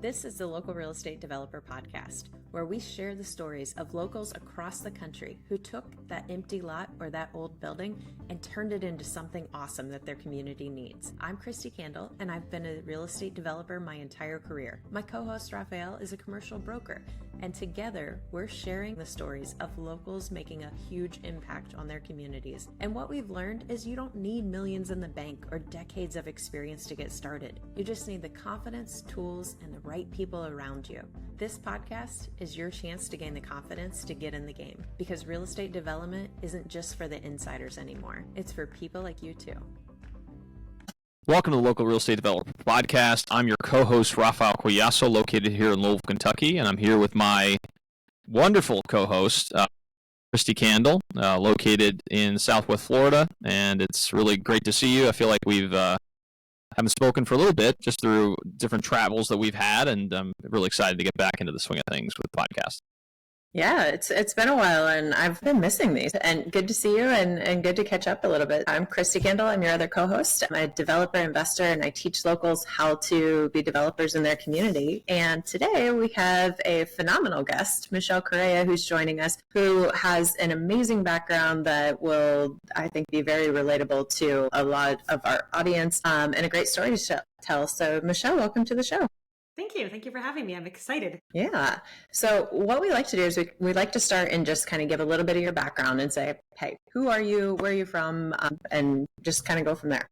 This is the Local Real Estate Developer Podcast, where we share the stories of locals across the country who took that empty lot or that old building and turned it into something awesome that their community needs. I'm Kristi Kandel, and I've been a real estate developer my entire career. My co-host Raphael is a commercial broker, and together we're sharing the stories of locals making a huge impact on their communities. And what we've learned is you don't need millions in the bank or decades of experience to get started. You just need the confidence, tools, and the right people around you. This podcast is your chance to gain the confidence to get in the game, because real estate development isn't just for the insiders anymore. It's for people like you too. Welcome to the Local Real Estate Developer Podcast. I'm your co-host, Raphael, Collazo, located here in Louisville, Kentucky, and I'm here with my wonderful co-host, Kristi Kandel, located in Southwest Florida, and it's really great to see you. I feel like we've haven't spoken for a little bit, just through different travels that we've had, and I'm really excited to get back into the swing of things with the podcast. Yeah, it's been a while, and I've been missing these. And good to see you, and good to catch up a little bit. I'm Kristi Kandel. I'm your other co-host. I'm a developer investor, and I teach locals how to be developers in their community. And today we have a phenomenal guest, Michele Correa, who's joining us, who has an amazing background that will, I think, be very relatable to a lot of our audience, and a great story to tell. So, Michele, welcome to the show. Thank you. Thank you for having me. I'm excited. Yeah. So what we like to do is we like to start and just kind of give a little bit of your background and say, hey, who are you? Where are you from? And just kind of go from there.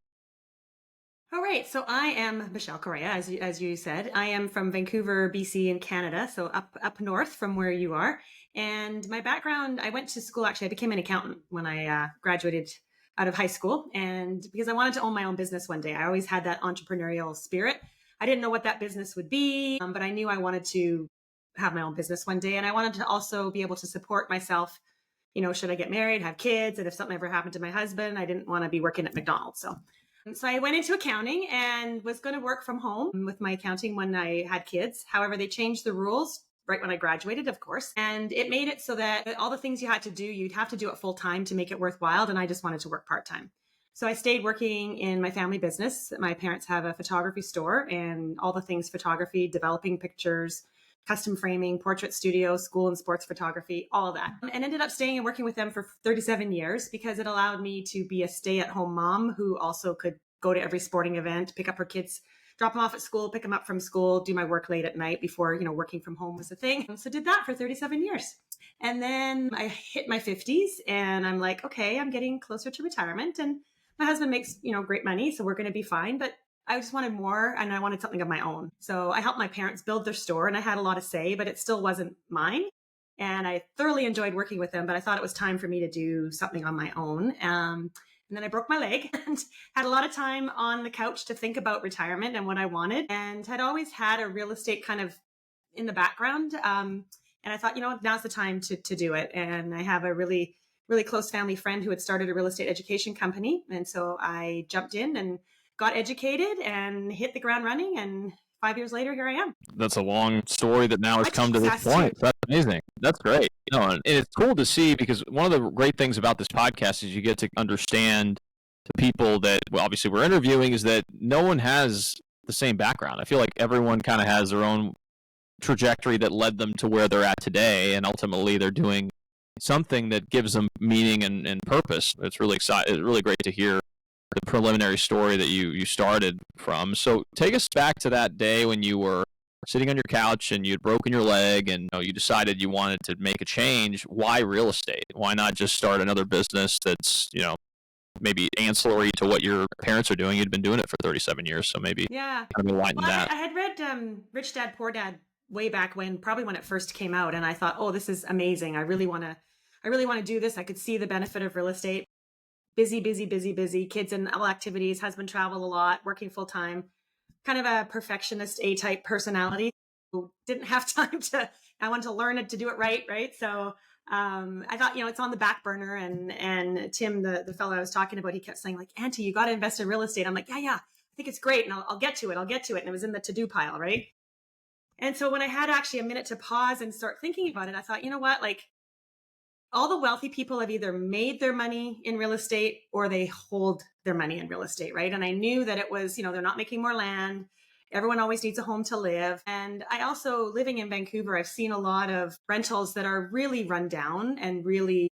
All right. So I am Michele Correa, as you said. I am from Vancouver, BC in Canada, so up north from where you are. And my background, I went to school, actually, I became an accountant when I graduated out of high school. And because I wanted to own my own business one day, I always had that entrepreneurial spirit. I didn't know what that business would be, but I knew I wanted to have my own business one day. And I wanted to also be able to support myself. You know, should I get married, have kids? And if something ever happened to my husband, I didn't want to be working at McDonald's. So I went into accounting and was going to work from home with my accounting when I had kids. However, they changed the rules right when I graduated, of course. And it made it so that all the things you had to do, you'd have to do it full time to make it worthwhile. And I just wanted to work part time. So I stayed working in my family business. My parents have a photography store and all the things photography, developing pictures, custom framing, portrait studio, school and sports photography, all of that. And ended up staying and working with them for 37 years because it allowed me to be a stay-at-home mom who also could go to every sporting event, pick up her kids, drop them off at school, pick them up from school, do my work late at night before, working from home was a thing. So did that for 37 years. And then I hit my 50s and I'm like, okay, I'm getting closer to retirement, and my husband makes, great money, so we're going to be fine. But I just wanted more, and I wanted something of my own. So I helped my parents build their store, and I had a lot to say, but it still wasn't mine. And I thoroughly enjoyed working with them, but I thought it was time for me to do something on my own. And then I broke my leg and had a lot of time on the couch to think about retirement and what I wanted, and had always had a real estate kind of in the background. And I thought, now's the time to do it. And I have a really close family friend who had started a real estate education company. And so I jumped in and got educated and hit the ground running. And 5 years later, here I am. That's a long story that now has come to this point. That's amazing. That's great. And it's cool to see, because one of the great things about this podcast is you get to understand the people that, well, obviously we're interviewing, is that no one has the same background. I feel like everyone kind of has their own trajectory that led them to where they're at today. And ultimately they're doing something that gives them meaning and purpose. It's really exciting. It's really great to hear the preliminary story that you started from. So take us back to that day when you were sitting on your couch and you'd broken your leg, and you decided you wanted to make a change. Why real estate? Why not just start another business that's, maybe ancillary to what your parents are doing? You'd been doing it for 37 years, so maybe kind of enlighten that. I had read Rich Dad, Poor Dad way back when, probably when it first came out. And I thought, oh, this is amazing. I really want to do this. I could see the benefit of real estate. Busy, kids in all activities, husband travel a lot, working full time, kind of a perfectionist A-type personality who didn't have time I wanted to learn it to do it right. So I thought, it's on the back burner. And Tim, the fellow I was talking about, he kept saying, like, Auntie, you got to invest in real estate. I'm like, yeah, I think it's great. And I'll get to it. And it was in the to-do pile, right? And so when I had actually a minute to pause and start thinking about it, I thought, you know what, like, all the wealthy people have either made their money in real estate or they hold their money in real estate, right? And I knew that it was, they're not making more land. Everyone always needs a home to live. And I also, living in Vancouver, I've seen a lot of rentals that are really run down and really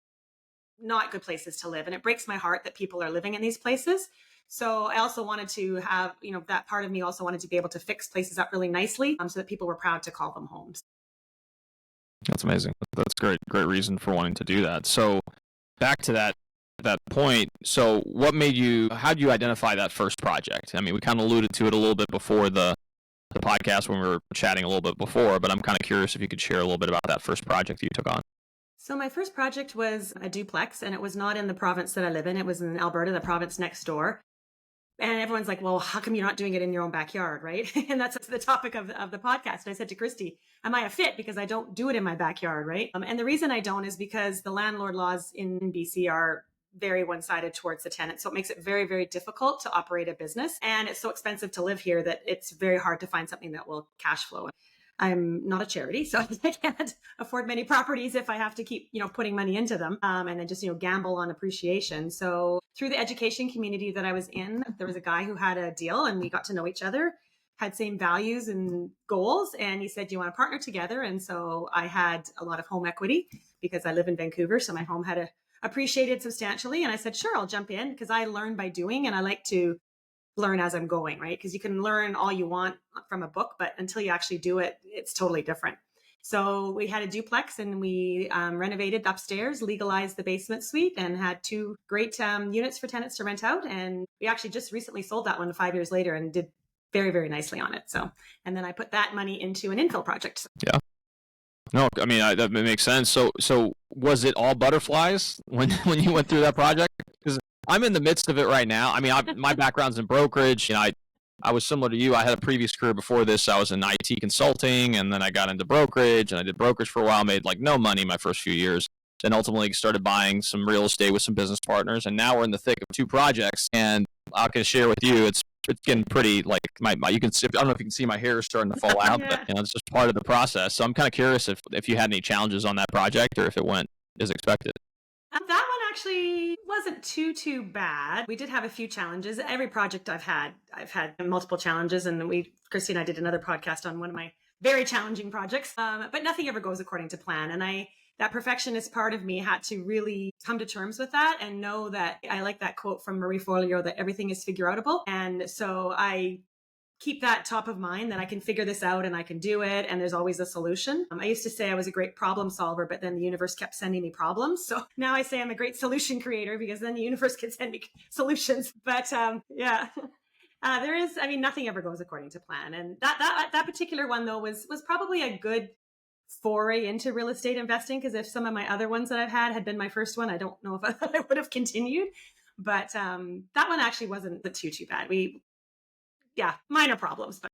not good places to live. And it breaks my heart that people are living in these places. So I also wanted to have, that part of me also wanted to be able to fix places up really nicely so that people were proud to call them homes. That's amazing. That's great reason for wanting to do that. So back to that point. So how'd you identify that first project? I mean, we kind of alluded to it a little bit before the podcast when we were chatting a little bit before, but I'm kind of curious if you could share a little bit about that first project you took on. So my first project was a duplex, and it was not in the province that I live in. It was in Alberta, the province next door. And everyone's like, well, how come you're not doing it in your own backyard, right? And that's the topic of the podcast. And I said to Kristi, am I a fit? Because I don't do it in my backyard, right? And the reason I don't is because the landlord laws in BC are very one-sided towards the tenant. So it makes it very, very difficult to operate a business. And it's so expensive to live here that it's very hard to find something that will cash flow. I'm not a charity, so I can't afford many properties if I have to keep, putting money into them and then just, gamble on appreciation. So through the education community that I was in, there was a guy who had a deal and we got to know each other, had same values and goals. And he said, do you want to partner together? And so I had a lot of home equity because I live in Vancouver. So my home had appreciated substantially. And I said, sure, I'll jump in because I learn by doing and I like to learn as I'm going, right? Because you can learn all you want from a book, but until you actually do it, it's totally different. So we had a duplex and we renovated upstairs, legalized the basement suite and had 2 great units for tenants to rent out. And we actually just recently sold that one 5 years later and did very, very nicely on it. So, and then I put that money into an infill project. Yeah. No, I mean, that makes sense. So was it all butterflies when you went through that project? Because I'm in the midst of it right now. I mean, my background's in brokerage. I was similar to you. I had a previous career before this. I was in IT consulting, and then I got into brokerage, and I did brokerage for a while, made like no money my first few years. Then ultimately started buying some real estate with some business partners, and now we're in the thick of 2 projects. And I can share with you, it's getting pretty like you can see, I don't know if you can see my hair is starting to fall out, Yeah. but it's just part of the process. So I'm kind of curious if you had any challenges on that project or if it went as expected. That one actually wasn't too bad. We did have a few challenges. Every project I've had multiple challenges, and Kristi and I did another podcast on one of my very challenging projects. But nothing ever goes according to plan, and that perfectionist part of me had to really come to terms with that and know that I like that quote from Marie Forleo that everything is figure outable. And so I keep that top of mind that I can figure this out and I can do it. And there's always a solution. I used to say I was a great problem solver, but then the universe kept sending me problems. So now I say I'm a great solution creator because then the universe can send me solutions. But yeah. Nothing ever goes according to plan. And that particular one though was probably a good foray into real estate investing, because if some of my other ones that I've had been my first one, I don't know if I would have continued. But that one actually wasn't too bad. Minor problems. But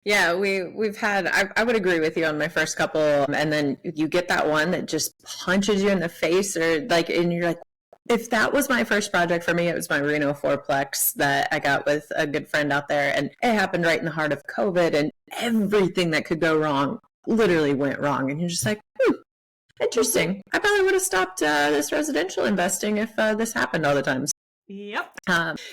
yeah, we've had, I would agree with you on my first couple, and then you get that one that just punches you in the face, and you're like, if that was my first project, for me, it was my Reno fourplex that I got with a good friend out there, and it happened right in the heart of COVID, and everything that could go wrong literally went wrong, and you're just like, interesting. I probably would have stopped this residential investing if this happened all the time. Yep.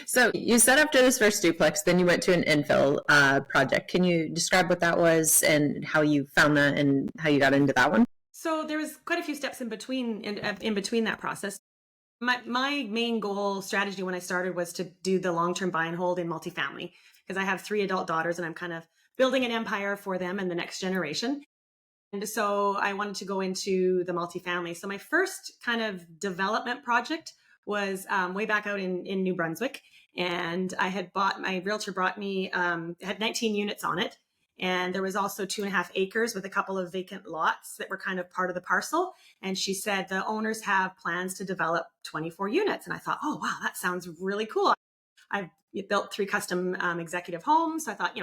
So you set up to this first duplex, then you went to an infill project. Can you describe what that was and how you found that and how you got into that one? So there was quite a few steps in between that process. My main goal strategy when I started was to do the long-term buy and hold in multifamily, because I have 3 adult daughters and I'm kind of building an empire for them and the next generation. And so I wanted to go into the multifamily. So my first kind of development project was way back out in New Brunswick. And my realtor brought me, had 19 units on it. And there was also 2.5 acres with a couple of vacant lots that were kind of part of the parcel. And she said, the owners have plans to develop 24 units. And I thought, oh, wow, that sounds really cool. I've built 3 custom executive homes. So I thought,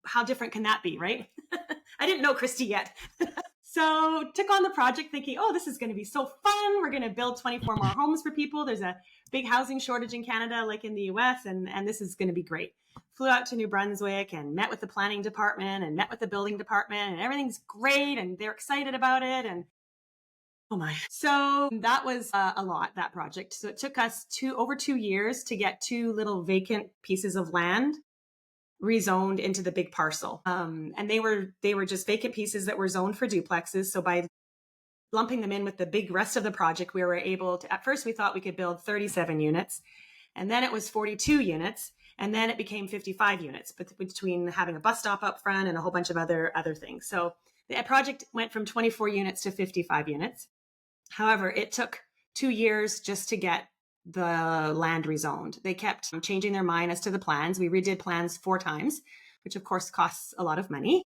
how different can that be, right? I didn't know Kristi yet. So took on the project thinking, oh, this is going to be so fun. We're going to build 24 more homes for people. There's a big housing shortage in Canada, like in the US, and this is going to be great. Flew out to New Brunswick and met with the planning department and met with the building department, and everything's great and they're excited about it. And oh my. So that was a lot, that project. So it took us over 2 years to get 2 little vacant pieces of land rezoned into the big parcel. And they were just vacant pieces that were zoned for duplexes. So by lumping them in with the big rest of the project, we were able to, at first we thought we could build 37 units, and then it was 42 units, and then it became 55 units, but between having a bus stop up front and a whole bunch of other things. So the project went from 24 units to 55 units. However, it took 2 years just to get the land rezoned. They kept changing their mind as to the plans. We redid plans 4 times, which of course costs a lot of money.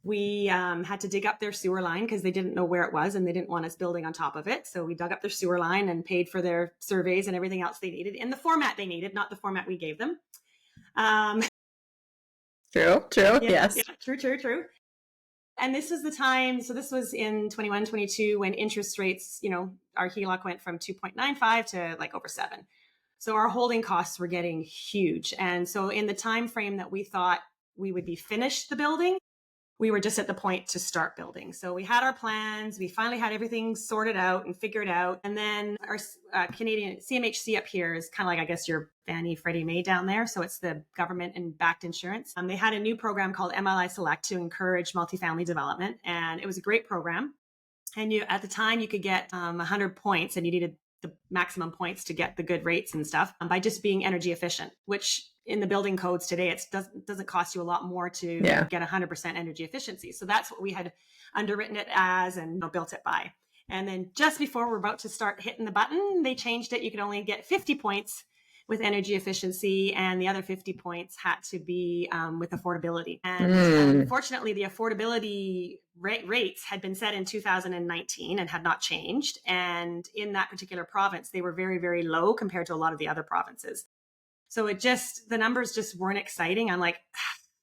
We had to dig up their sewer line because they didn't know where it was and they didn't want us building on top of it. So we dug up their sewer line and paid for their surveys and everything else they needed in the format they needed, not the format we gave them. True. Yes. Yeah, true. And this was the time, so this was in 21, 22, when interest rates, our HELOC went from 2.95 to like over 7. So our holding costs were getting huge. And so in the time frame that we thought we would be finished the building, we were just at the point to start building. So we had our plans. We finally had everything sorted out and figured out. And then our Canadian CMHC up here is kind of like, I guess, your Fannie Freddie Mae down there. So it's the government and backed insurance. They had a new program called MLI Select to encourage multifamily development. And it was a great program. And at the time you could get 100 points, and you needed the maximum points to get the good rates and stuff by just being energy efficient, which in the building codes today, it doesn't cost you a lot more to get 100% energy efficiency. So that's what we had underwritten it as and built it by. And then just before we're about to start hitting the button, they changed it. You could only get 50 points with energy efficiency, and the other 50 points had to be with affordability. And unfortunately, the affordability rates had been set in 2019 and had not changed. And in that particular province, they were very, very low compared to a lot of the other provinces. So the numbers just weren't exciting. I'm like,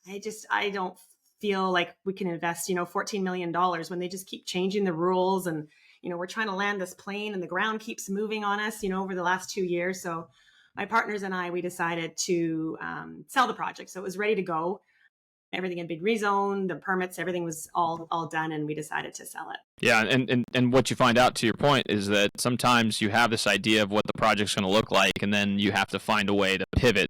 I don't feel like we can invest, $14 million when they just keep changing the rules. And, we're trying to land this plane and the ground keeps moving on us, over the last 2 years. So my partners and I, we decided to sell the project. So it was ready to go. Everything had been rezoned, the permits, everything was all done, and we decided to sell it. Yeah, and what you find out, to your point, is that sometimes you have this idea of what the project's going to look like, and then you have to find a way to pivot.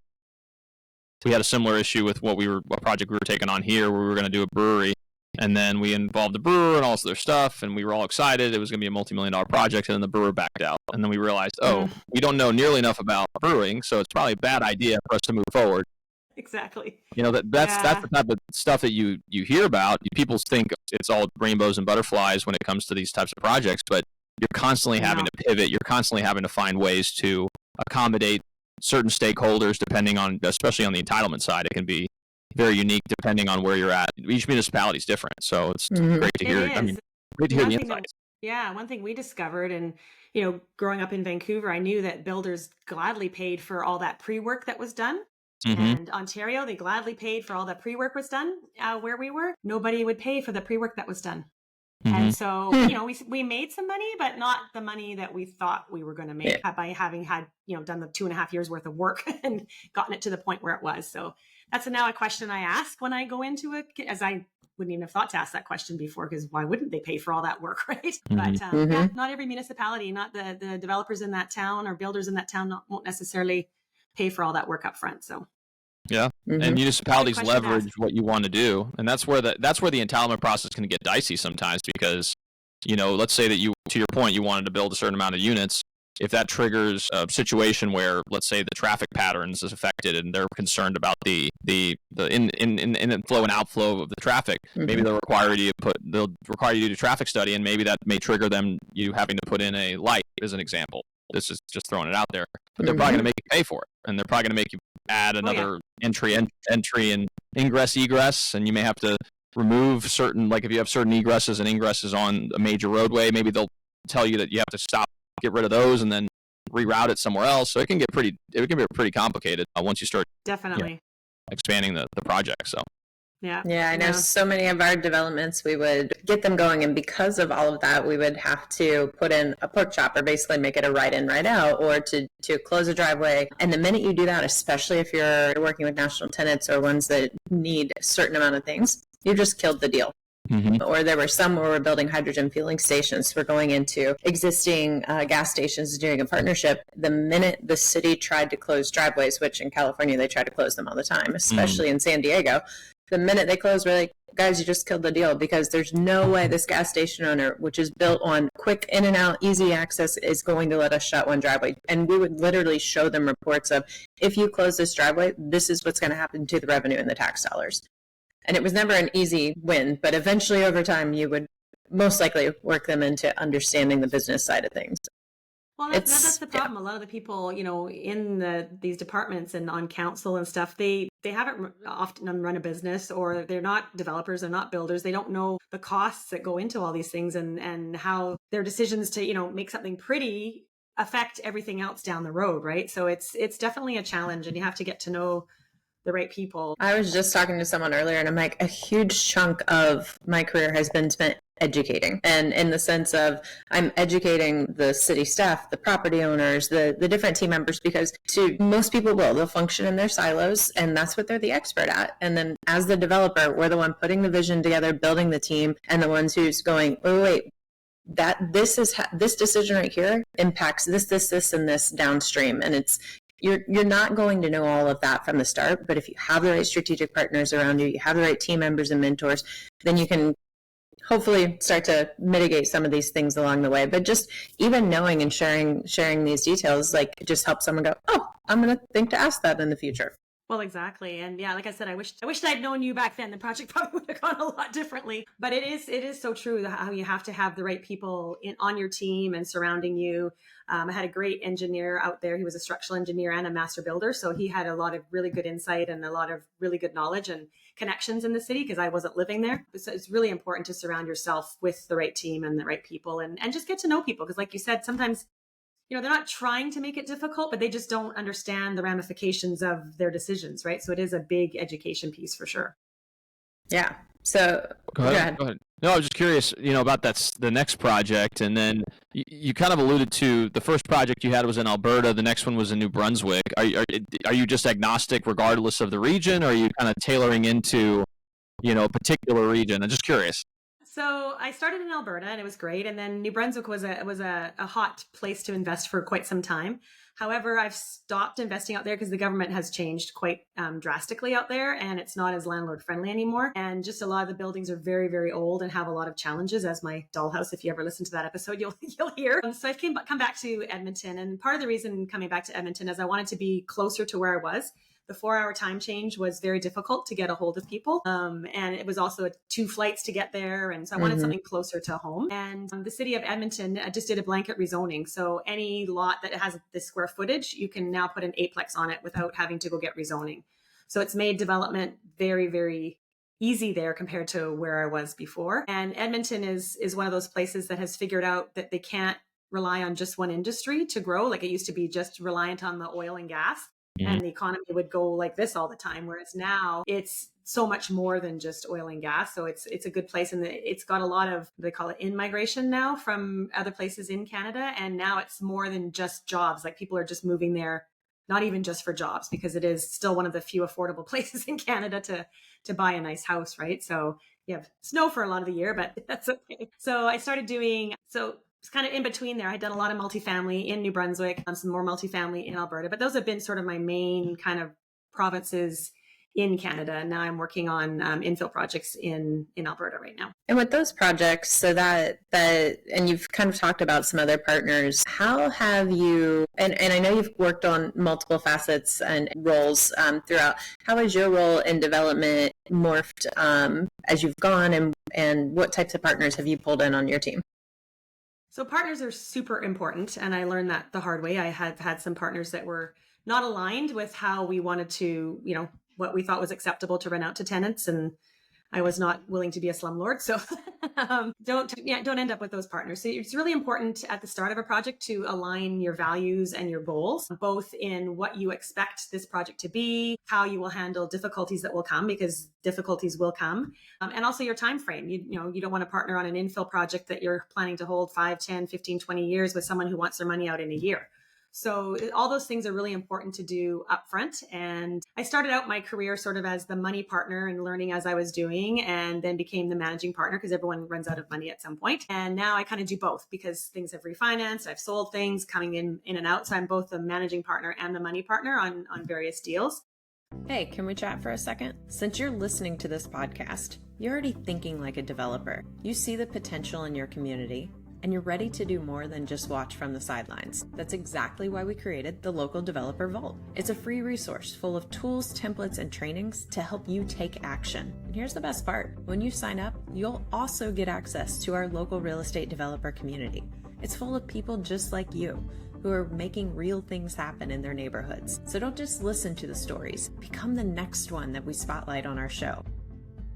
We had a similar issue with a project we were taking on here, where we were going to do a brewery, and then we involved the brewer and all this other stuff, and we were all excited. It was going to be a multi-million-dollar project, and then the brewer backed out. And then we realized, we don't know nearly enough about brewing, so it's probably a bad idea for us to move forward. Exactly. That's the type of stuff that you hear about. People think it's all rainbows and butterflies when it comes to these types of projects, but you're constantly having to pivot. You're constantly having to find ways to accommodate certain stakeholders, depending on, especially on the entitlement side. It can be very unique depending on where you're at. Each municipality is different, so it's great to hear. Great to hear the insights. One thing we discovered, and growing up in Vancouver, I knew that builders gladly paid for all that pre-work that was done. And Ontario, they gladly paid for all that pre-work was done. Where we were, nobody would pay for the pre-work that was done. And so, we made some money, but not the money that we thought we were going to make by having had, done the 2.5 years worth of work and gotten it to the point where it was. So that's now a question I ask when I go into it, as I wouldn't even have thought to ask that question before, because why wouldn't they pay for all that work, right? But not every municipality, not the developers in that town or builders in that town won't necessarily pay for all that work up front. So and municipalities leverage what you want to do, and that's where the entitlement process can get dicey sometimes, because let's say that to your point, you wanted to build a certain amount of units. If that triggers a situation where, let's say, the traffic patterns is affected and they're concerned about the inflow and outflow of the traffic, maybe they'll require you to do a traffic study, and maybe that may trigger you having to put in a light, as an example. This is just throwing it out there, but they're probably going to make you pay for it, and they're probably going to make you add another entry and ingress, egress, and you may have to remove certain, like if you have certain egresses and ingresses on a major roadway, maybe they'll tell you that you have to stop, get rid of those, and then reroute it somewhere else. So it can get pretty complicated once you start expanding the project. So. Yeah, I know so many of our developments, we would get them going, and because of all of that, we would have to put in a pork chop, or basically make it a right in, right out, or to close a driveway. And the minute you do that, especially if you're working with national tenants or ones that need a certain amount of things, you just killed the deal. Or there were some where we're building hydrogen fueling stations. We're going into existing gas stations, doing a partnership. The minute the city tried to close driveways, which in California they try to close them all the time, especially in San Diego, the minute they closed, we're like, guys, you just killed the deal, because there's no way this gas station owner, which is built on quick in and out, easy access, is going to let us shut one driveway. And we would literally show them reports of, if you close this driveway, this is what's going to happen to the revenue and the tax dollars. And it was never an easy win, but eventually over time, you would most likely work them into understanding the business side of things. Well, that's the problem. A lot of the people, in these departments and on council and stuff, they haven't often run a business, or they're not developers, they're not builders. They don't know the costs that go into all these things, and how their decisions to, make something pretty affect everything else down the road, right? So it's definitely a challenge, and you have to get to know the right people. I was just talking to someone earlier, and I'm like, a huge chunk of my career has been spent educating, and in the sense of, I'm educating the city staff, the property owners, the different team members, because most people they'll function in their silos, and that's what they're the expert at. And then as the developer, we're the one putting the vision together, building the team, and the ones who's going, oh wait, that this decision right here impacts this and this downstream. And you're not going to know all of that from the start, but if you have the right strategic partners around you, you have the right team members and mentors, then you can hopefully start to mitigate some of these things along the way. But just even knowing and sharing these details, like, just help someone go, oh, I'm going to think to ask that in the future. Well, exactly. And yeah, like I said, I wished I'd known you back then. The project probably would have gone a lot differently. But it is so true how you have to have the right people on your team and surrounding you. I had a great engineer out there. He was a structural engineer and a master builder. So he had a lot of really good insight and a lot of really good knowledge and connections in the city, because I wasn't living there. So it's really important to surround yourself with the right team and the right people, and just get to know people. Because like you said, sometimes, they're not trying to make it difficult, but they just don't understand the ramifications of their decisions, right? So it is a big education piece for sure. Yeah. So go ahead. No, I was just curious, about the next project, and then you kind of alluded to the first project you had was in Alberta, the next one was in New Brunswick. Are you just agnostic regardless of the region, or are you kind of tailoring into, a particular region? I'm just curious. So I started in Alberta, and it was great. And then New Brunswick was a hot place to invest for quite some time. However, I've stopped investing out there because the government has changed quite drastically out there, and it's not as landlord friendly anymore. And just a lot of the buildings are very, very old and have a lot of challenges, as my dollhouse, if you ever listen to that episode, you'll hear. So I've come back to Edmonton, and part of the reason coming back to Edmonton is I wanted to be closer to where I was. The 4-hour time change was very difficult to get a hold of people. And it was also 2 flights to get there. And so I wanted something closer to home. And the city of Edmonton just did a blanket rezoning. So any lot that has this square footage, you can now put an 8-plex on it without having to go get rezoning. So it's made development very, very easy there compared to where I was before. And Edmonton is one of those places that has figured out that they can't rely on just one industry to grow. Like it used to be just reliant on the oil and gas. And the economy would go like this all the time, whereas now it's so much more than just oil and gas. So it's a good place, and it's got a lot of, they call it in-migration now from other places in Canada. And now it's more than just jobs. Like people are just moving there, not even just for jobs, because it is still one of the few affordable places in Canada to buy a nice house, right? So you have snow for a lot of the year, but that's okay. So I started it's kind of in between there. I'd done a lot of multifamily in New Brunswick, some more multifamily in Alberta, but those have been sort of my main kind of provinces in Canada. And now I'm working on infill projects in Alberta right now. And with those projects, so that and you've kind of talked about some other partners, how have you, and I know you've worked on multiple facets and roles throughout, how has your role in development morphed as you've gone, and what types of partners have you pulled in on your team? So partners are super important, and I learned that the hard way. I have had some partners that were not aligned with how we wanted to, what we thought was acceptable to rent out to tenants, and I was not willing to be a slumlord. So don't end up with those partners. So it's really important at the start of a project to align your values and your goals, both in what you expect this project to be, how you will handle difficulties that will come, because difficulties will come, and also your time frame. You don't want to partner on an infill project that you're planning to hold 5, 10, 15, 20 years with someone who wants their money out in a year. So all those things are really important to do upfront. And I started out my career sort of as the money partner and learning as I was doing, and then became the managing partner because everyone runs out of money at some point. And now I kind of do both because things have refinanced. I've sold things coming in and out. So I'm both the managing partner and the money partner on various deals. Hey, can we chat for a second? Since you're listening to this podcast, you're already thinking like a developer. You see the potential in your community, and you're ready to do more than just watch from the sidelines. That's exactly why we created the Local Developer Vault. It's a free resource full of tools, templates, and trainings to help you take action. And here's the best part. When you sign up, you'll also get access to our local real estate developer community. It's full of people just like you who are making real things happen in their neighborhoods. So don't just listen to the stories. Become the next one that we spotlight on our show.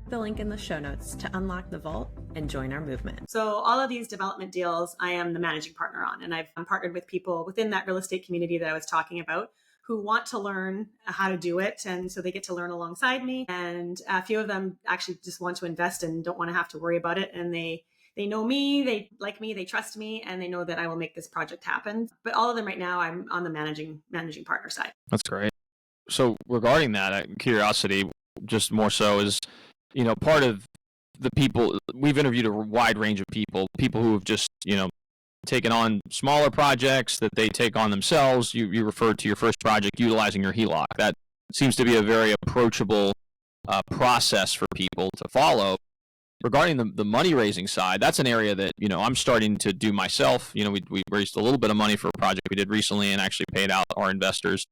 The link in the show notes to unlock the vault and join our movement. So all of these development deals, I am the managing partner on, and I've partnered with people within that real estate community that I was talking about who want to learn how to do it. And so they get to learn alongside me. And a few of them actually just want to invest and don't want to have to worry about it. And they know me, they like me, they trust me, and they know that I will make this project happen. But all of them right now, I'm on the managing partner side. That's great. So regarding that, curiosity, just more so is, part of the people, we've interviewed a wide range of people who have just, taken on smaller projects that they take on themselves. You referred to your first project utilizing your HELOC. That seems to be a very approachable process for people to follow. Regarding the money raising side, that's an area that, I'm starting to do myself. We raised a little bit of money for a project we did recently and actually paid out our investors.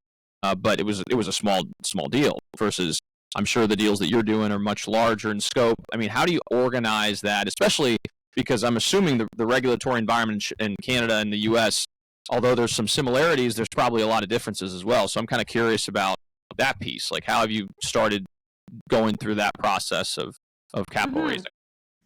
But it was a small deal versus I'm sure the deals that you're doing are much larger in scope. I mean, how do you organize that, especially because I'm assuming the regulatory environment in Canada and the U.S., although there's some similarities, there's probably a lot of differences as well. So I'm kind of curious about that piece. Like, how have you started going through that process of capital raising?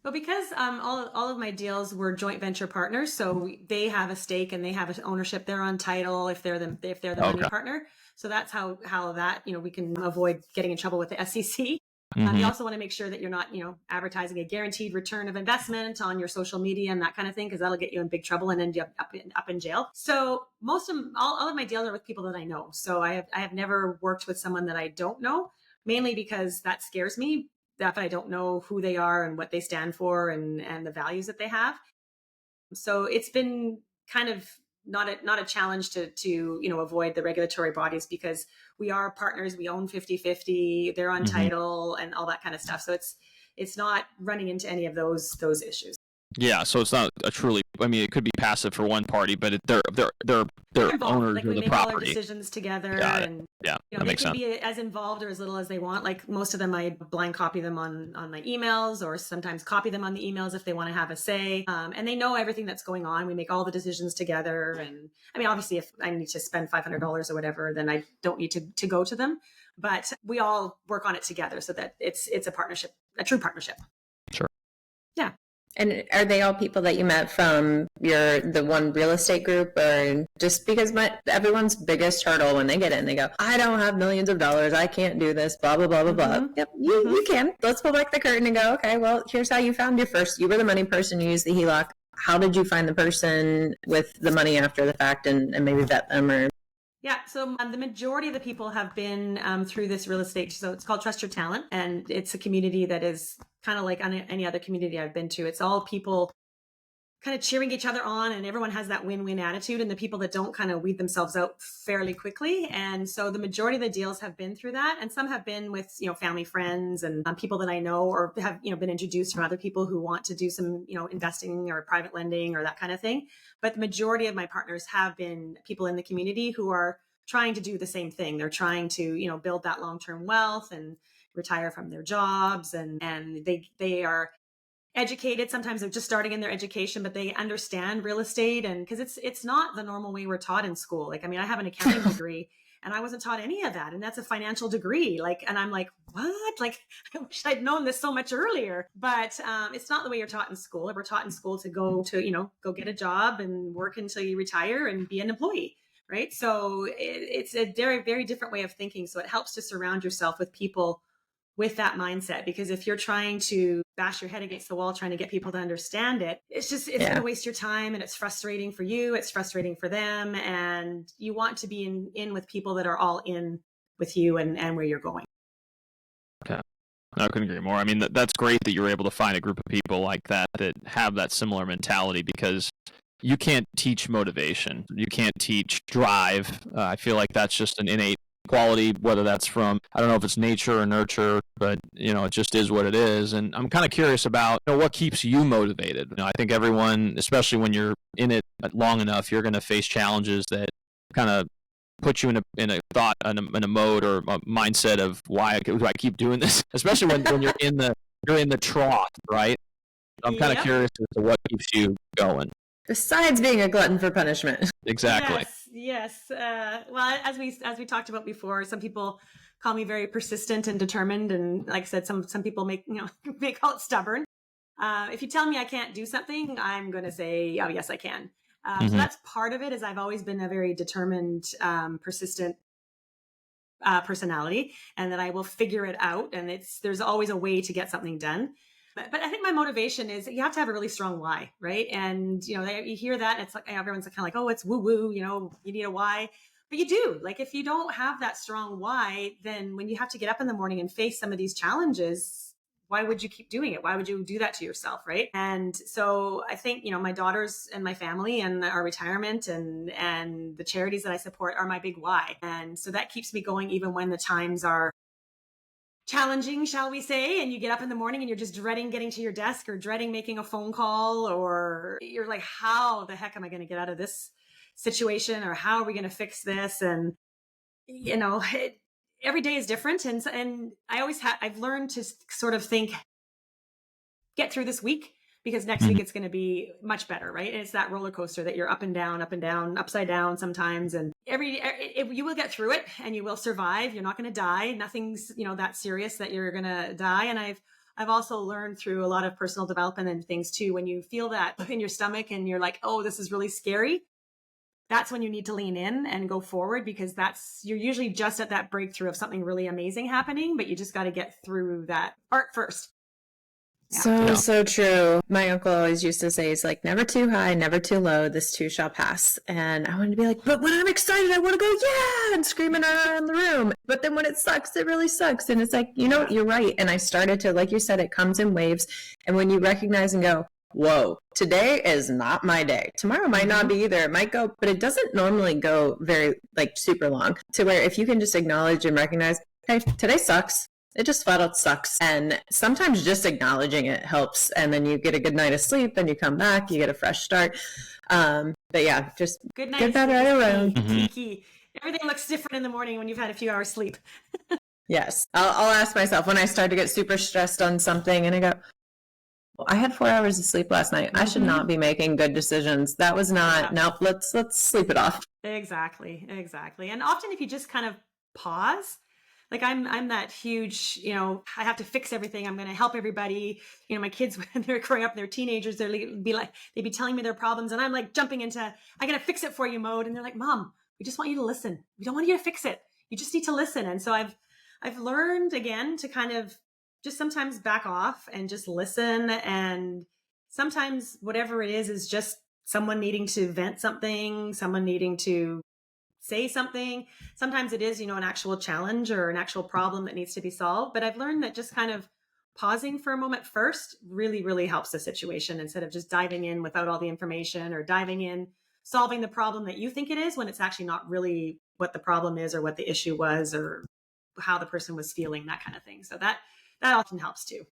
Well, because all of my deals were joint venture partners, so they have a stake and they have ownership. They're on title if they're the money partner. So that's how that we can avoid getting in trouble with the SEC. You also want to make sure that you're not advertising a guaranteed return of investment on your social media and that kind of thing, because that'll get you in big trouble and end you up in jail. So all of my deals are with people that I know. So I have never worked with someone that I don't know, mainly because that scares me. That I don't know who they are and what they stand for and the values that they have. So it's been kind of not a challenge to avoid the regulatory bodies, because we are partners. We own 50-50. They're on title and all that kind of stuff. So it's not running into any of those issues. Yeah, so it's not a truly. I mean, it could be passive for one party, but they're owners like of the we make property. All our decisions together, and yeah, that they makes can sense. be as involved or as little as they want. Like most of them, I blind copy them on my emails, or sometimes copy them on the emails if they want to have a say. And they know everything that's going on. We make all the decisions together. And I mean, obviously, if I need to spend $500 or whatever, then I don't need to go to them. But we all work on it together so that it's a partnership, a true partnership. Sure. Yeah. And are they all people that you met from the one real estate group, or just because everyone's biggest hurdle when they get in, they go, I don't have millions of dollars, I can't do this, blah, blah, blah, blah, blah. Yep, you can. Let's pull back the curtain and go, okay, well, here's how you found you were the money person, you used the HELOC. How did you find the person with the money after the fact and maybe vet them? Or Yeah, so the majority of the people have been through this real estate. So it's called Trust Your Talent, and it's a community that is kind of like any other community I've been to. It's all people kind of cheering each other on, and everyone has that win-win attitude, and the people that don't kind of weed themselves out fairly quickly. And so the majority of the deals have been through that, and some have been with family, friends, and people that I know, or have been introduced from other people who want to do some investing or private lending or that kind of thing. But the majority of my partners have been people in the community who are trying to do the same thing. They're trying to build that long-term wealth and retire from their jobs, and they are educated. Sometimes they're just starting in their education, but they understand real estate, and because it's not the normal way we're taught in school. Like, I mean, I have an accounting degree and I wasn't taught any of that, and that's a financial degree. And I'm like, what? Like, I wish I'd known this so much earlier. But it's not the way you're taught in school. We're taught in school to go get a job and work until you retire and be an employee, right? So it's a very, very different way of thinking. So it helps to surround yourself with people with that mindset, because if you're trying to bash your head against the wall trying to get people to understand it, it's going to waste your time, and it's frustrating for you, it's frustrating for them, and you want to be in with people that are all in with you and where you're going. Okay. I couldn't agree more. I mean, that's great that you're able to find a group of people like that have that similar mentality, because you can't teach motivation. You can't teach drive. I feel like that's just an innate quality, whether that's from, I don't know if it's nature or nurture, but, it just is what it is. And I'm kind of curious about, what keeps you motivated. I think everyone, especially when you're in it long enough, you're going to face challenges that kind of put you in a thought, in a mode or a mindset of why do I keep doing this, especially when you're in the trough, right? I'm kind of curious as to what keeps you going. Besides being a glutton for punishment. Exactly. Yes. Well, as we talked about before, some people call me very persistent and determined, and like I said, some people may call it stubborn. If you tell me I can't do something, I'm going to say, oh yes, I can. So that's part of it. Is I've always been a very determined, persistent personality, and that I will figure it out. And there's always a way to get something done. But I think my motivation is you have to have a really strong why, right? And, you hear that and it's like, everyone's kind of like, oh, it's woo woo, you need a why. But you do. Like, if you don't have that strong why, then when you have to get up in the morning and face some of these challenges, why would you keep doing it? Why would you do that to yourself, right? And so I think, my daughters and my family and our retirement and the charities that I support are my big why. And so that keeps me going even when the times are challenging, shall we say, and you get up in the morning and you're just dreading getting to your desk or dreading making a phone call, or you're like, how the heck am I going to get out of this situation, or how are we going to fix this? And every day is different, and I've learned to sort of think, get through this week, because next week it's going to be much better, right? And it's that roller coaster that you're up and down, upside down sometimes. And you will get through it and you will survive. You're not going to die. Nothing's, that serious that you're going to die. And I've also learned through a lot of personal development and things too, when you feel that in your stomach and you're like, oh, this is really scary, that's when you need to lean in and go forward, because you're usually just at that breakthrough of something really amazing happening, but you just got to get through that part first. Yeah. So true. My uncle always used to say, it's like, never too high, never too low, this too shall pass. And I wanted to be like, but when I'm excited, I want to go, yeah, and screaming around the room. But then when it sucks, it really sucks. And it's like, you're right. And I started to, like you said, it comes in waves. And when you recognize and go, whoa, today is not my day. Tomorrow might not be either. It might go, but it doesn't normally go very, super long, to where if you can just acknowledge and recognize, hey, today sucks. It just flat out sucks. And sometimes just acknowledging it helps. And then you get a good night of sleep and you come back, you get a fresh start. But yeah, just good night get that right around. Key. Everything looks different in the morning when you've had a few hours sleep. Yes. I'll ask myself when I start to get super stressed on something and I go, well, I had 4 hours of sleep last night. I should not be making good decisions. That was not, nope, let's sleep it off. Exactly. And often if you just kind of pause, like I'm that huge, I have to fix everything. I'm going to help everybody. My kids, when they're growing up, they're teenagers, they'd be telling me their problems. And I'm like jumping into, I got to fix it for you mode. And they're like, Mom, we just want you to listen. We don't want you to fix it. You just need to listen. And so I've learned again to kind of just sometimes back off and just listen. And sometimes whatever it is just someone needing to vent something, someone needing to say something. Sometimes it is, an actual challenge or an actual problem that needs to be solved. But I've learned that just kind of pausing for a moment first really, really helps the situation, instead of just diving in without all the information, or diving in, solving the problem that you think it is when it's actually not really what the problem is, or what the issue was, or how the person was feeling, that kind of thing. So that often helps too.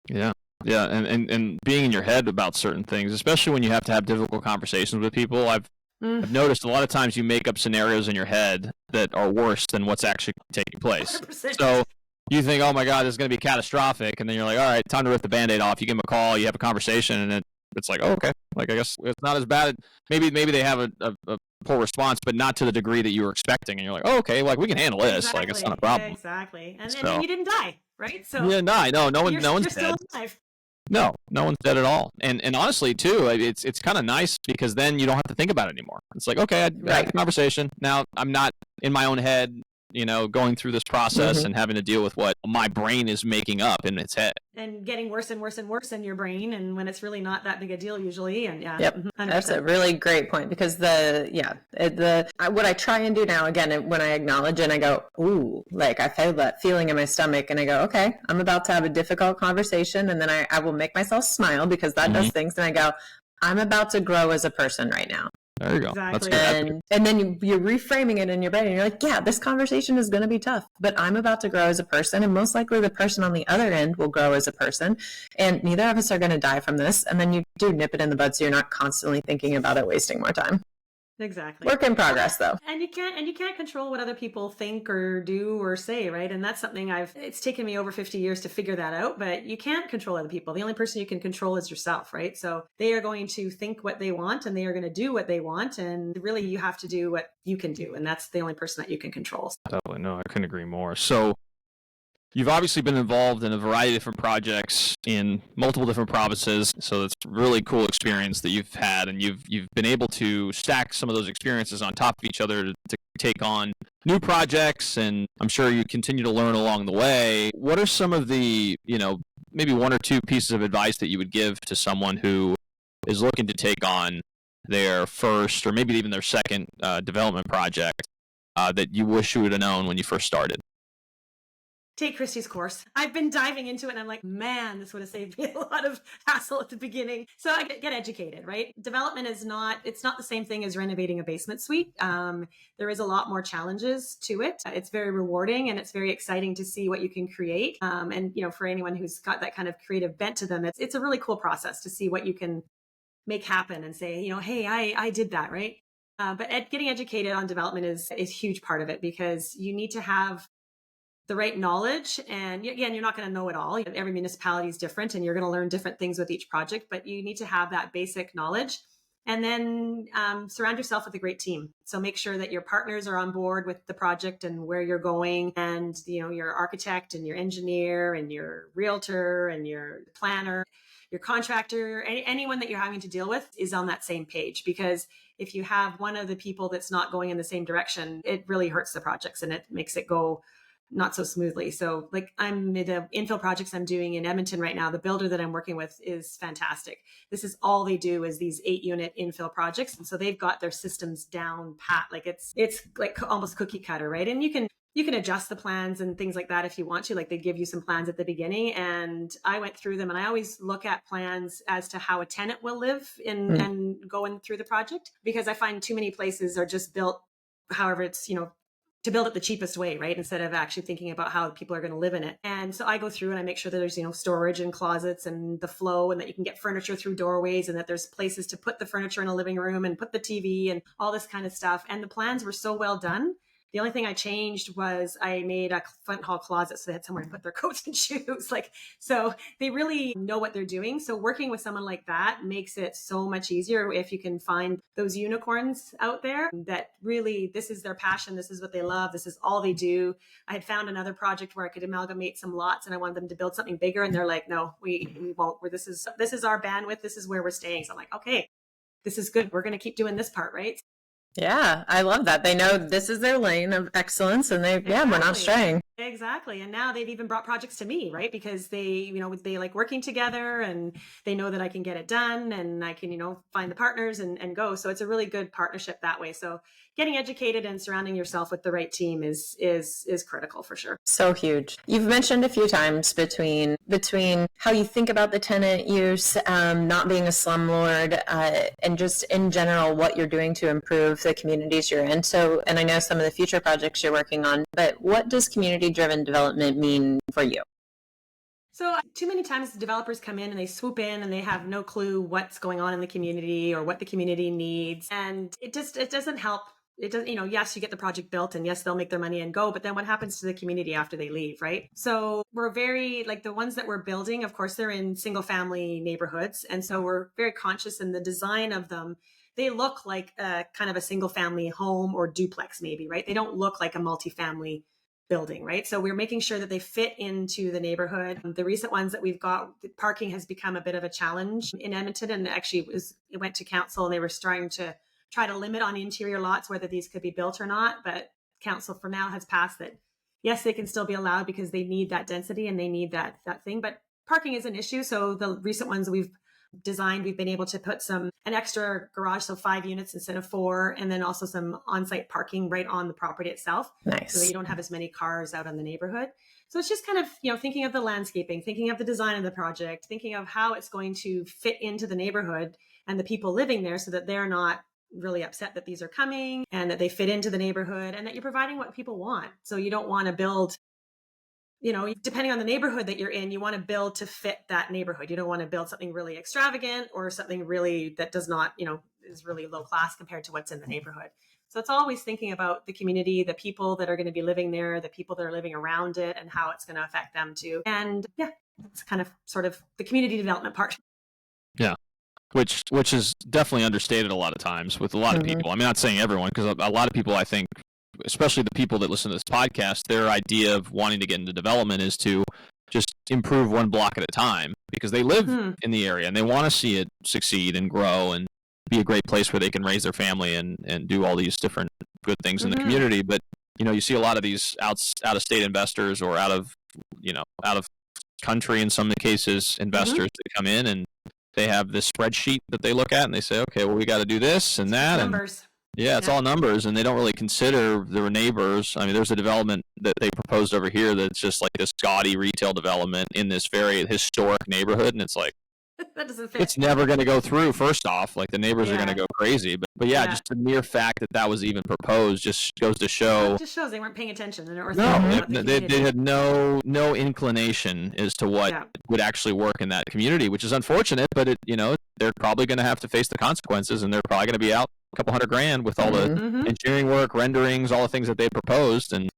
Yeah. Yeah. And being in your head about certain things, especially when you have to have difficult conversations with people, I've noticed a lot of times you make up scenarios in your head that are worse than what's actually taking place. 100%. So you think, oh my God, this is going to be catastrophic. And then you're like, all right, time to rip the Band-Aid off. You give them a call, you have a conversation, and it's like, oh, okay. Like, I guess it's not as bad. Maybe they have a poor response, but not to the degree that you were expecting. And you're like, oh, okay, like we can handle this. Exactly. Like, it's not a problem. Exactly. And then you didn't die, right? So you didn't die. No one's you're dead. Still alive. No one's dead at all. And honestly, too, it's kind of nice, because then you don't have to think about it anymore. It's like, okay, I had a conversation. Now I'm not in my own head going through this process and having to deal with what my brain is making up in its head. And getting worse and worse and worse in your brain, and when it's really not that big a deal usually. And Yep. 100%. That's a really great point, because what I try and do now, again, when I acknowledge and I go, ooh, like I feel that feeling in my stomach, and I go, okay, I'm about to have a difficult conversation, and then I will make myself smile, because that does things, and I go, I'm about to grow as a person right now. There you go. Exactly. And then you're reframing it in your brain, and you're like, yeah, this conversation is going to be tough, but I'm about to grow as a person, and most likely the person on the other end will grow as a person, and neither of us are going to die from this. And then you do nip it in the bud, so you're not constantly thinking about it, wasting more time. Exactly. Work in progress, though. And you can't control what other people think or do or say, right? And that's something it's taken me over 50 years to figure that out, but you can't control other people. The only person you can control is yourself, right? So they are going to think what they want, and they are going to do what they want. And really you have to do what you can do. And that's the only person that you can control. Totally. No, I couldn't agree more. So you've obviously been involved in a variety of different projects in multiple different provinces, so it's a really cool experience that you've had, and you've been able to stack some of those experiences on top of each other to take on new projects, and I'm sure you continue to learn along the way. What are some of the, maybe one or two pieces of advice that you would give to someone who is looking to take on their first or maybe even their second development project that you wish you would have known when you first started? Take Kristi's course. I've been diving into it, and I'm like, man, this would have saved me a lot of hassle at the beginning. So I get educated, right? Development it's not the same thing as renovating a basement suite. There is a lot more challenges to it. It's very rewarding, and it's very exciting to see what you can create. And for anyone who's got that kind of creative bent to them, it's a really cool process to see what you can make happen and say, hey, I did that, right? But getting educated on development is a huge part of it, because you need to have the right knowledge. And again, you're not going to know it all. Every municipality is different, and you're going to learn different things with each project, but you need to have that basic knowledge. And then surround yourself with a great team. So make sure that your partners are on board with the project and where you're going, and your architect and your engineer and your realtor and your planner, your contractor, anyone that you're having to deal with is on that same page. Because if you have one of the people that's not going in the same direction, it really hurts the projects, and it makes it go not so smoothly. So like the infill projects I'm doing in Edmonton right now, the builder that I'm working with is fantastic. This is all they do is these 8-unit infill projects. And so they've got their systems down pat. Like it's like almost cookie cutter, right? And you can adjust the plans and things like that if you want to. Like they give you some plans at the beginning, and I went through them, and I always look at plans as to how a tenant will live in and going through the project, because I find too many places are just built however it's, to build it the cheapest way, right? Instead of actually thinking about how people are going to live in it. And so I go through and I make sure that there's, storage and closets and the flow, and that you can get furniture through doorways, and that there's places to put the furniture in a living room and put the TV and all this kind of stuff. And the plans were so well done. The only thing I changed was I made a front hall closet so they had somewhere to put their coats and shoes. So they really know what they're doing. So working with someone like that makes it so much easier if you can find those unicorns out there that really, this is their passion. This is what they love. This is all they do. I had found another project where I could amalgamate some lots, and I wanted them to build something bigger. And they're like, no, we won't. This is our bandwidth. This is where we're staying. So I'm like, okay, this is good. We're going to keep doing this part, right? Yeah, I love that. They know this is their lane of excellence, and we're not straying. Exactly. And now they've even brought projects to me, right? Because they like working together, and they know that I can get it done, and I can, find the partners and go. So it's a really good partnership that way. So getting educated and surrounding yourself with the right team is critical for sure. So huge. You've mentioned a few times between how you think about the tenant use, not being a slumlord, and just in general what you're doing to improve the communities you're in. So, and I know some of the future projects you're working on, but what does community-driven development mean for you? So too many times developers come in and they swoop in and they have no clue what's going on in the community or what the community needs. And it doesn't help. It doesn't, yes, you get the project built, and yes, they'll make their money and go, but then what happens to the community after they leave, right? So we're very, like the ones that we're building, of course, they're in single family neighborhoods. And so we're very conscious in the design of them. They look like a kind of a single family home or duplex maybe, right? They don't look like a multifamily building, right? So we're making sure that they fit into the neighborhood. The recent ones that we've got, parking has become a bit of a challenge in Edmonton, and actually it went to council, and they were starting to try to limit on interior lots whether these could be built or not. But council for now has passed that, yes, they can still be allowed because they need that density and they need that thing. But parking is an issue. So the recent ones we've designed, we've been able to put an extra garage, so 5 units instead of 4, and then also some on-site parking right on the property itself. Nice. So that you don't have as many cars out in the neighborhood. So it's just kind of, thinking of the landscaping, thinking of the design of the project, thinking of how it's going to fit into the neighborhood and the people living there so that they're not really upset that these are coming and that they fit into the neighborhood and that you're providing what people want. So you don't want to build, depending on the neighborhood that you're in, you want to build to fit that neighborhood. You don't want to build something really extravagant or something really that does not, is really low class compared to what's in the neighborhood. So it's always thinking about the community, the people that are going to be living there, the people that are living around it, and how it's going to affect them too. And yeah, it's kind of sort of the community development part. Yeah. Which is definitely understated a lot of times with a lot of people. I'm not saying everyone, because a lot of people, I think, especially the people that listen to this podcast, their idea of wanting to get into development is to just improve one block at a time because they live in the area and they want to see it succeed and grow and be a great place where they can raise their family and do all these different good things in the community. But, you see a lot of these out of state investors or out of country in some cases investors that come in and they have this spreadsheet that they look at and they say, okay, well, we got to do this and that. Numbers. And it's all numbers, and they don't really consider their neighbors. I mean, there's a development that they proposed over here that's just like this gaudy retail development in this very historic neighborhood, and it's like, that doesn't fit. It's never going to go through, first off. Like, the neighbors are going to go crazy. But just the mere fact that was even proposed just goes to show. It just shows they weren't paying attention. They had no inclination as to what would actually work in that community, which is unfortunate. But they're probably going to have to face the consequences, and they're probably going to be out a couple $100,000 with all the engineering work, renderings, all the things that they proposed, and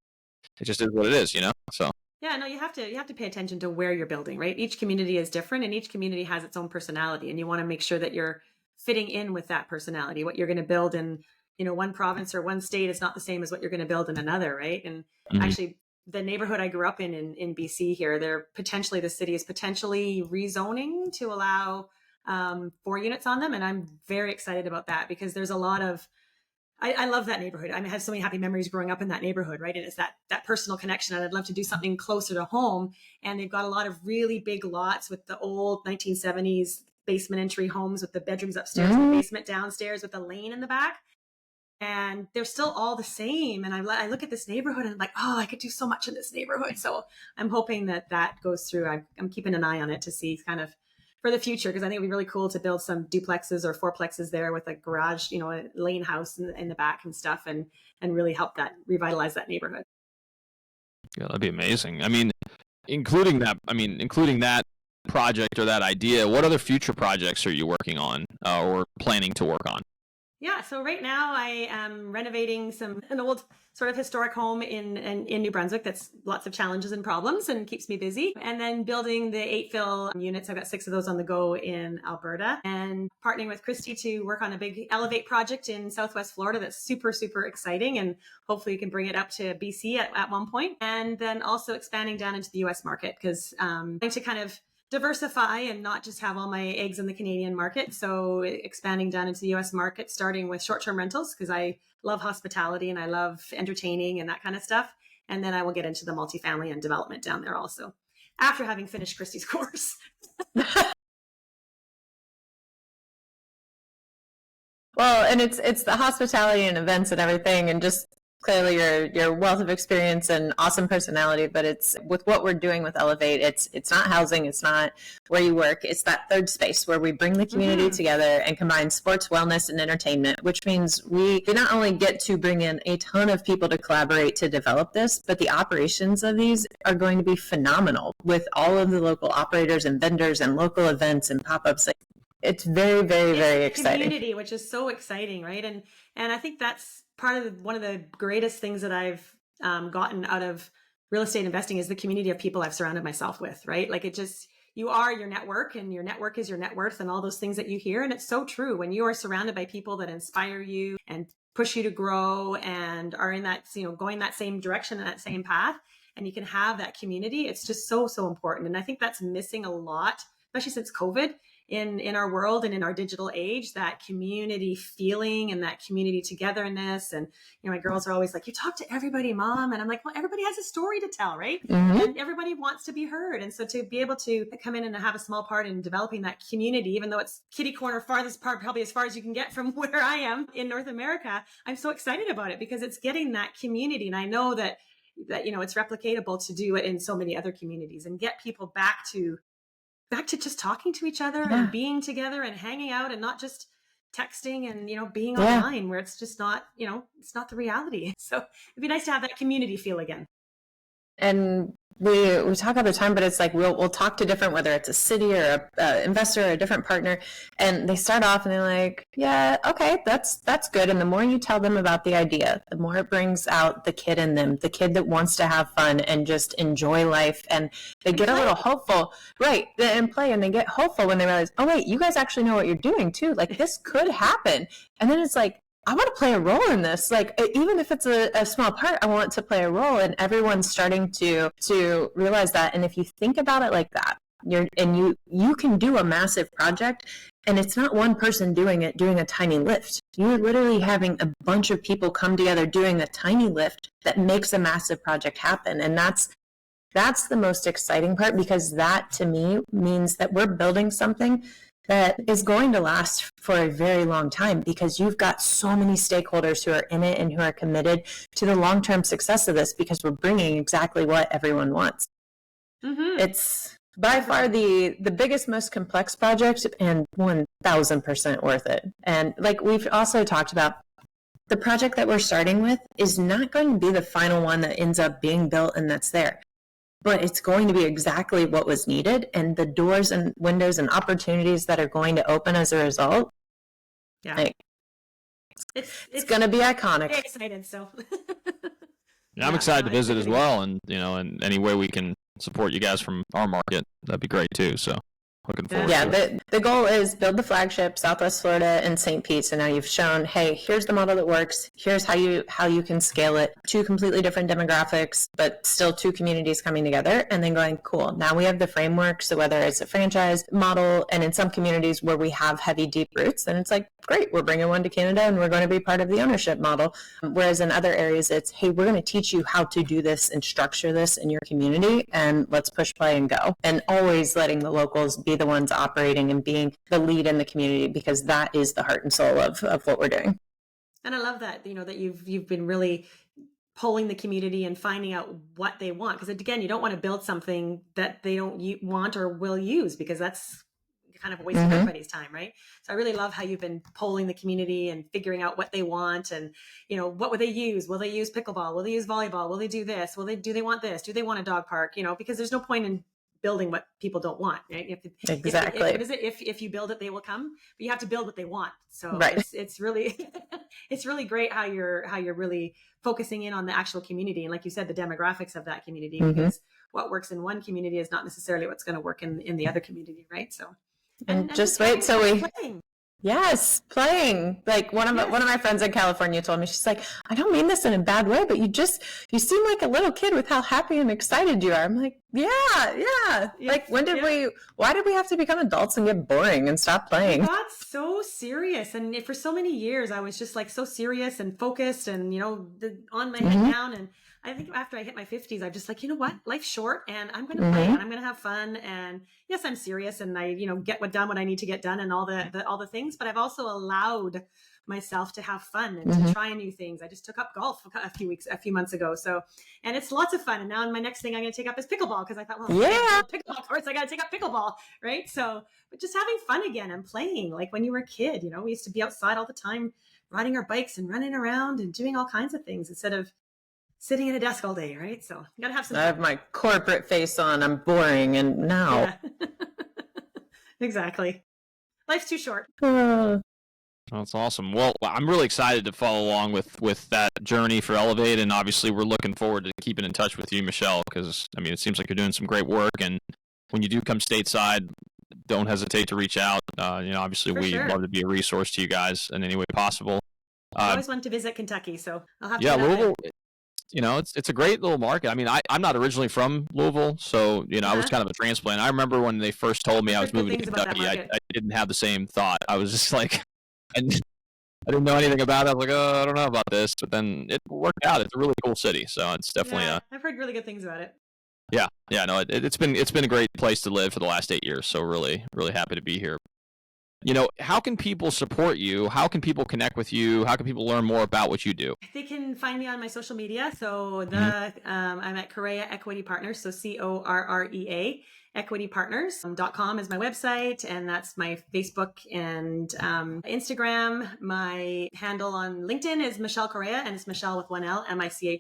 it just is what it is, So. Yeah, no, you have to pay attention to where you're building, right? Each community is different and each community has its own personality, and you want to make sure that you're fitting in with that personality. What you're going to build in, one province or one state is not the same as what you're going to build in another, right? And actually the neighborhood I grew up in BC here, the city is potentially rezoning to allow 4 units on them. And I'm very excited about that because there's a lot of, I love that neighborhood. I have so many happy memories growing up in that neighborhood, right? And it's that personal connection. And I'd love to do something closer to home. And they've got a lot of really big lots with the old 1970s basement entry homes with the bedrooms upstairs and the basement downstairs with a lane in the back. And they're still all the same. And I look at this neighborhood and I'm like, oh, I could do so much in this neighborhood. So I'm hoping that goes through. I'm keeping an eye on it to see kind of for the future, because I think it'd be really cool to build some duplexes or fourplexes there with a garage, a lane house in the back and stuff, and really help revitalize that neighborhood. Yeah, that'd be amazing. I mean, including that project or that idea, what other future projects are you working on or planning to work on? Yeah, so right now I am renovating an old sort of historic home in New Brunswick that's lots of challenges and problems and keeps me busy. And then building the Infill units. I've got 6 of those on the go in Alberta, and partnering with Kristi to work on a big Elevate project in Southwest Florida that's super, super exciting. And hopefully we can bring it up to BC at one point. And then also expanding down into the US market because to kind of diversify and not just have all my eggs in the Canadian market. So expanding down into the US market, starting with short-term rentals because I love hospitality and I love entertaining and that kind of stuff. And then I will get into the multifamily and development down there also after having finished Kristi's course. Well, and it's the hospitality and events and everything, and just clearly your wealth of experience and awesome personality. But it's with what we're doing with Elevate, it's not housing, it's not where you work, it's that third space where we bring the community together and combine sports, wellness, and entertainment, which means we not only get to bring in a ton of people to collaborate to develop this, but the operations of these are going to be phenomenal with all of the local operators and vendors and local events and pop-ups. It's very, very, very exciting. Community, which is so exciting, right? And I think that's part of one of the greatest things that I've gotten out of real estate investing is the community of people I've surrounded myself with, right? Like you are your network, and your network is your net worth, and all those things that you hear. And it's so true. When you are surrounded by people that inspire you and push you to grow and are in that, going that same direction and that same path, and you can have that community, it's just so, so important. And I think that's missing a lot, especially since COVID. in our world and in our digital age, that community feeling and that community togetherness. And, my girls are always like, you talk to everybody, Mom. And I'm like, well, everybody has a story to tell, right? And everybody wants to be heard. And so to be able to come in and have a small part in developing that community, even though it's kitty corner, farthest part, probably as far as you can get from where I am in North America, I'm so excited about it because it's getting that community. And I know that it's replicatable to do it in so many other communities and get people back to just talking to each other and being together and hanging out and not just texting and being online where it's just not it's not the reality. So it'd be nice to have that community feel again. And we talk all the time, but it's like we'll talk to different, whether it's a city or a investor or a different partner, and they start off and they're like, yeah, okay, that's good. And the more you tell them about the idea, the more it brings out the kid in them, the kid that wants to have fun and just enjoy life. And they get a little hopeful, right? And play, and they get hopeful when they realize, oh wait, you guys actually know what you're doing too. Like this could happen. And then it's like, I want to play a role in this. Like, even if it's a small part, I want to play a role. And everyone's starting to realize that. And if you think about it like that, you can do a massive project, and it's not one person doing a tiny lift. You're literally having a bunch of people come together doing a tiny lift that makes a massive project happen. And that's the most exciting part, because that to me means that we're building something that is going to last for a very long time, because you've got so many stakeholders who are in it and who are committed to the long-term success of this, because we're bringing exactly what everyone wants. It's by far the biggest, most complex project, and 1000% worth it. And like we've also talked about, the project that we're starting with is not going to be the final one that ends up being built and that's there. But it's going to be exactly what was needed, and the doors and windows and opportunities that are going to open as a result. Yeah, like, it's going to be iconic. Very excited, so. Yeah, I'm excited to visit as well, and in any way we can support you guys from our market, that'd be great too. So. Looking forward to it. The goal is build the flagship, Southwest Florida and St. Pete. So now you've shown, hey, here's the model that works. Here's how you can scale it. 2 completely different demographics, but still 2 communities coming together, and then going, cool, now we have the framework. So whether it's a franchise model, and in some communities where we have heavy, deep roots, then it's like, great, we're bringing one to Canada and we're going to be part of the ownership model. Whereas in other areas, it's, hey, we're going to teach you how to do this and structure this in your community, and let's push play and go. And always letting the locals be the ones operating and being the lead in the community, because that is the heart and soul of what we're doing. And I love that, that you've been really polling the community and finding out what they want. Because again, you don't want to build something that they don't want or will use, because that's kind of a waste of everybody's time, right? So I really love how you've been polling the community and figuring out what they want, and what would they use? Will they use pickleball? Will they use volleyball? Will they do this? Do they want this? Do they want a dog park? Because there's no point in building what people don't want, right? Exactly. If you build it, they will come, but you have to build what they want. So right. it's really it's really great how you're really focusing in on the actual community, and like you said, the demographics of that community, because what works in one community is not necessarily what's going to work in the other community, right? So and just wait till playing. Yes, playing. Like one of my friends in California told me, she's like, I don't mean this in a bad way, but you seem like a little kid with how happy and excited you are. I'm like, yeah. Like why did we have to become adults and get boring and stop playing? I got so serious, and for so many years I was just like so serious and focused and on my head down. And I think after I hit my 50s, I'm just like, you know what? Life's short, and I'm going to play, and I'm going to have fun. And yes, I'm serious, and I, get done what I need to get done, and all the things. But I've also allowed myself to have fun and to try new things. I just took up golf a few months ago. So, and it's lots of fun. And now my next thing I'm going to take up is pickleball, because I thought, pickleball course, I got to take up pickleball, right? So, but just having fun again and playing like when you were a kid. We used to be outside all the time, riding our bikes and running around and doing all kinds of things instead of sitting at a desk all day, right? So you gotta have some. I have my corporate face on. I'm boring, and now. Yeah. Exactly. Life's too short. That's awesome. Well, I'm really excited to follow along with that journey for Elevate, and obviously we're looking forward to keeping in touch with you, Michele, because it seems like you're doing some great work, and when you do come stateside, don't hesitate to reach out. Obviously we'd love to be a resource to you guys in any way possible. I always wanted to visit Kentucky, so I'll have to. Yeah, Louisville. it's a great little market. I mean, I'm not originally from Louisville, so I was kind of a transplant. I remember when they first told me I was moving to Kentucky, I didn't have the same thought. I was just like, I didn't know anything about it. I was like, oh, I don't know about this, but then it worked out. It's a really cool city, so it's definitely. I've heard really good things about it. Yeah, no, it's been a great place to live for the last 8 years. So really, really happy to be here. How can people support you? How can people connect with you? How can people learn more about what you do? They can find me on my social media. So I'm at Correa Equity Partners. So Correa equitypartners.com is my website, and that's my Facebook and Instagram. My handle on LinkedIn is Michele Correa, and it's Michele with one L, Michele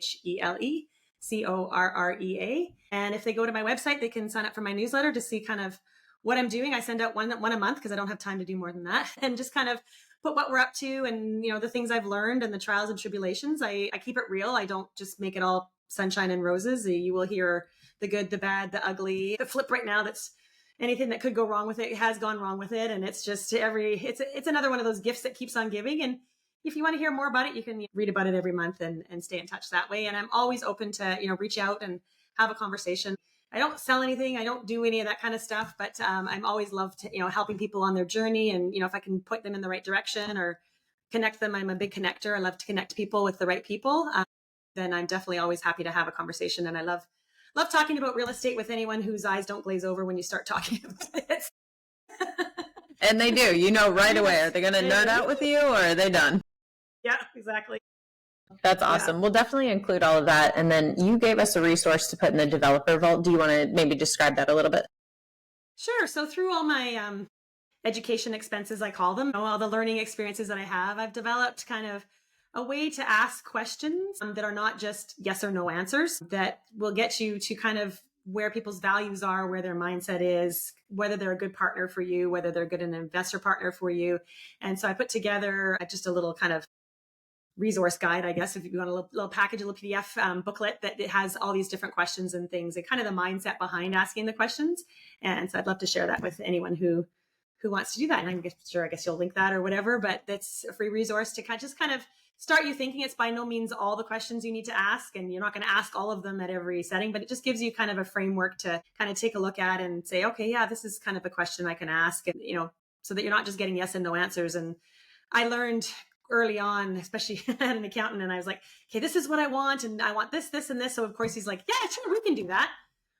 Correa. And if they go to my website, they can sign up for my newsletter to see kind of what I'm doing. I send out one a month because I don't have time to do more than that, and just kind of put what we're up to and, the things I've learned and the trials and tribulations. I keep it real. I don't just make it all sunshine and roses. You will hear the good, the bad, the ugly, the flip right now. That's anything that could go wrong with it has gone wrong with it. And it's just it's another one of those gifts that keeps on giving. And if you want to hear more about it, you can read about it every month and stay in touch that way. And I'm always open to, reach out and have a conversation. I don't sell anything. I don't do any of that kind of stuff, but I'm always love to, helping people on their journey. And, if I can point them in the right direction or connect them, I'm a big connector. I love to connect people with the right people. Then I'm definitely always happy to have a conversation. And I love talking about real estate with anyone whose eyes don't glaze over when you start talking about it. And they do, right away. Are they going to nerd out with you, or are they done? Yeah, exactly. That's awesome. We'll definitely include all of that. And then you gave us a resource to put in the developer vault. Do you want to maybe describe that a little bit? Sure. So through all my education expenses, I call them, all the learning experiences that I have, I've developed kind of a way to ask questions that are not just yes or no answers, that will get you to kind of where people's values are, where their mindset is, whether they're a good partner for you, whether they're good an investor partner for you. And so I put together just a little kind of resource guide, I guess, if you want a little package, a little PDF booklet that it has all these different questions and things and kind of the mindset behind asking the questions. And so I'd love to share that with anyone who wants to do that. And I'm sure, I guess you'll link that or whatever, but that's a free resource to kind of start you thinking. It's by no means all the questions you need to ask, and you're not going to ask all of them at every setting, but it just gives you kind of a framework to kind of take a look at and say, okay, yeah, this is kind of a question I can ask. And, so that you're not just getting yes and no answers. And I learned early on, especially at an accountant, and I was like, okay, this is what I want. And I want this, this, and this. So of course he's like, yeah, sure, we can do that.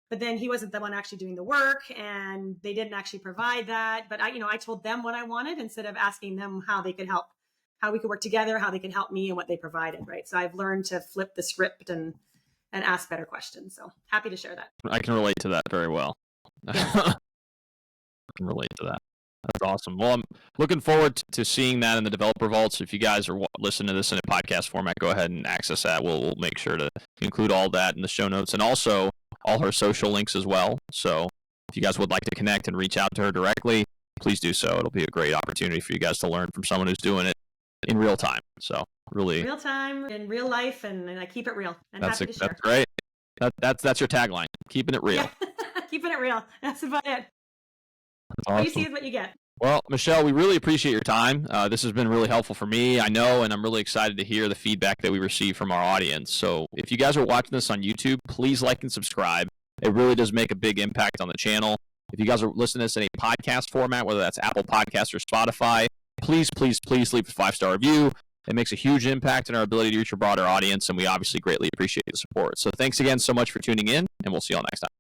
But then he wasn't the one actually doing the work, and they didn't actually provide that. But I told them what I wanted instead of asking them how they could help, how we could work together, how they could help me and what they provided. Right. So I've learned to flip the script and ask better questions. So happy to share that. I can relate to that very well. I can relate to that. That's awesome. Well, I'm looking forward to seeing that in the developer vaults. If you guys are listening to this in a podcast format, go ahead and access that. We'll make sure to include all that in the show notes, and also all her social links as well. So if you guys would like to connect and reach out to her directly, please do so. It'll be a great opportunity for you guys to learn from someone who's doing it in real time. So really real time in real life, and I keep it real. And happy to share. That's great. That's your tagline. Keeping it real. Yeah. Keeping it real. That's about it. Awesome. What you see is what you get. Well, Michele, we really appreciate your time. This has been really helpful for me, I know, and I'm really excited to hear the feedback that we receive from our audience. So if you guys are watching this on YouTube, please like and subscribe. It really does make a big impact on the channel. If you guys are listening to this in a podcast format, whether that's Apple Podcasts or Spotify, please leave a 5-star review. It makes a huge impact in our ability to reach a broader audience, and we obviously greatly appreciate the support. So thanks again so much for tuning in, and we'll see you all next time.